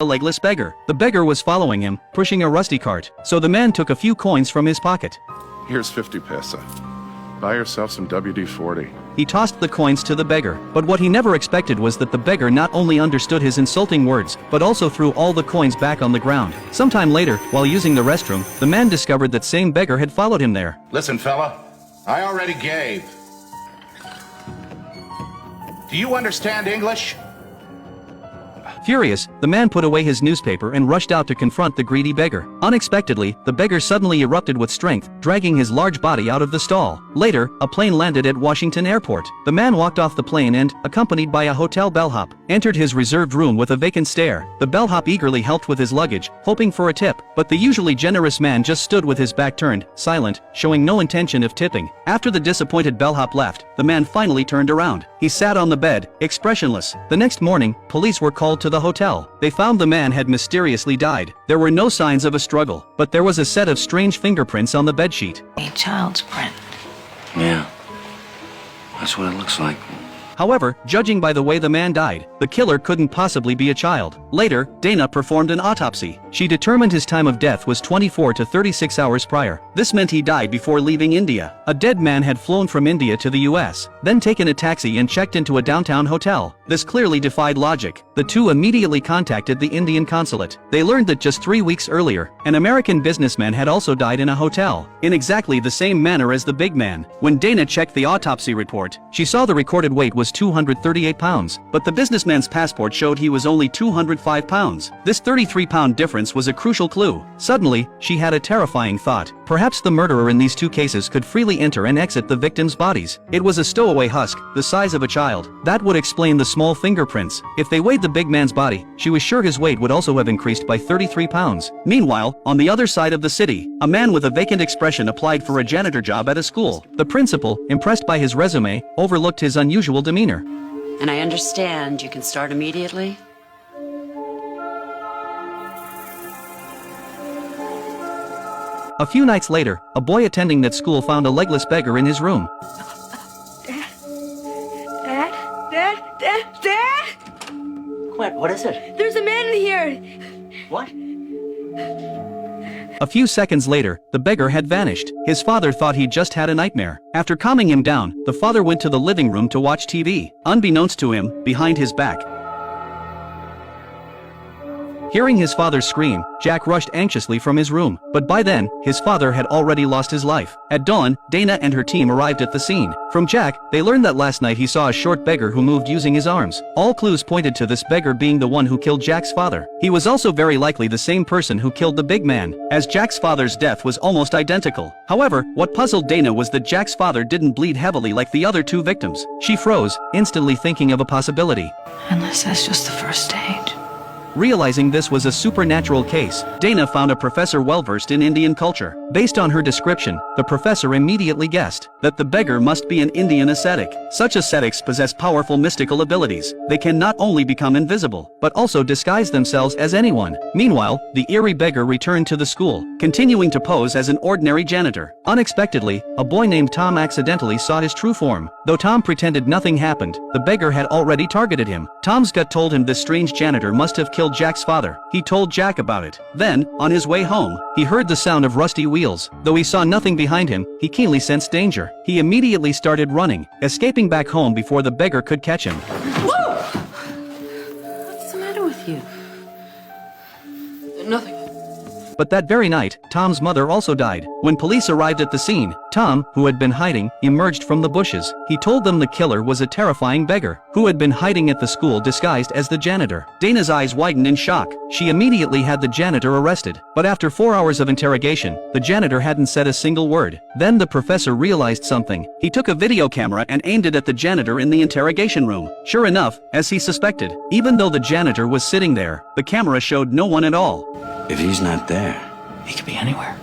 a legless beggar. The beggar was following him, pushing a rusty cart, so the man took a few coins from his pocket. Here's 50 paisa. Buy yourself some WD-40. He tossed the coins to the beggar, but what he never expected was that the beggar not only understood his insulting words, but also threw all the coins back on the ground. Sometime later, while using the restroom, the man discovered that same beggar had followed him there. Listen, fella, I already gave. Do you understand English? Furious, the man put away his newspaper and rushed out to confront the greedy beggar. Unexpectedly, the beggar suddenly erupted with strength, dragging his large body out of the stall. Later, a plane landed at Washington Airport. The man walked off the plane and, accompanied by a hotel bellhop, entered his reserved room with a vacant stare. The bellhop eagerly helped with his luggage, hoping for a tip, but the usually generous man just stood with his back turned, silent, showing no intention of tipping. After the disappointed bellhop left, the man finally turned around. He sat on the bed, expressionless. The next morning, police were called to the hotel. They found the man had mysteriously died. There were no signs of a struggle, but there was a set of strange fingerprints on the bedsheet. A child's print. Yeah, that's what it looks like. However, judging by the way the man died, the killer couldn't possibly be a child. Later, Dana performed an autopsy. She determined his time of death was 24 to 36 hours prior. This meant he died before leaving India. A dead man had flown from India to the US, then taken a taxi and checked into a downtown hotel. This clearly defied logic. The two immediately contacted the Indian consulate. They learned that just 3 weeks earlier, an American businessman had also died in a hotel, in exactly the same manner as the big man. When Dana checked the autopsy report, she saw the recorded weight was 238 pounds, but the businessman's passport showed he was only 205 pounds. This 33-pound difference was a crucial clue. Suddenly, she had a terrifying thought. Perhaps the murderer in these two cases could freely enter and exit the victims' bodies. It was a stowaway husk, the size of a child. That would explain the small fingerprints. If they weighed the big man's body, she was sure his weight would also have increased by 33 pounds. Meanwhile, on the other side of the city, a man with a vacant expression applied for a janitor job at a school. The principal, impressed by his resume, overlooked his unusual demeanor. And I understand you can start immediately? A few nights later, a boy attending that school found a legless beggar in his room. Dad? What is it? There's a man in here! What? A few seconds later, the beggar had vanished. His father thought he just had a nightmare. After calming him down, the father went to the living room to watch TV. Unbeknownst to him, behind his back, hearing his father scream, Jack rushed anxiously from his room, but by then, his father had already lost his life. At dawn, Dana and her team arrived at the scene. From Jack, they learned that last night he saw a short beggar who moved using his arms. All clues pointed to this beggar being the one who killed Jack's father. He was also very likely the same person who killed the big man, as Jack's father's death was almost identical. However, what puzzled Dana was that Jack's father didn't bleed heavily like the other two victims. She froze, instantly thinking of a possibility. Unless that's just the first stage. Realizing this was a supernatural case, Dana found a professor well-versed in Indian culture. Based on her description, the professor immediately guessed that the beggar must be an Indian ascetic. Such ascetics possess powerful mystical abilities. They can not only become invisible, but also disguise themselves as anyone. Meanwhile, the eerie beggar returned to the school, continuing to pose as an ordinary janitor. Unexpectedly, a boy named Tom accidentally saw his true form. Though Tom pretended nothing happened, the beggar had already targeted him. Tom's gut told him this strange janitor must have killed Jack's father. He told Jack about it. Then, on his way home, he heard the sound of rusty wheels. Though he saw nothing behind him, he keenly sensed danger. He immediately started running, escaping back home before the beggar could catch him. Whoa! What's the matter with you? Nothing. But that very night, Tom's mother also died. When police arrived at the scene, Tom, who had been hiding, emerged from the bushes. He told them the killer was a terrifying beggar, who had been hiding at the school disguised as the janitor. Dana's eyes widened in shock. She immediately had the janitor arrested. But after 4 hours of interrogation, the janitor hadn't said a single word. Then the professor realized something. He took a video camera and aimed it at the janitor in the interrogation room. Sure enough, as he suspected, even though the janitor was sitting there, the camera showed no one at all. If he's not there, He could be anywhere.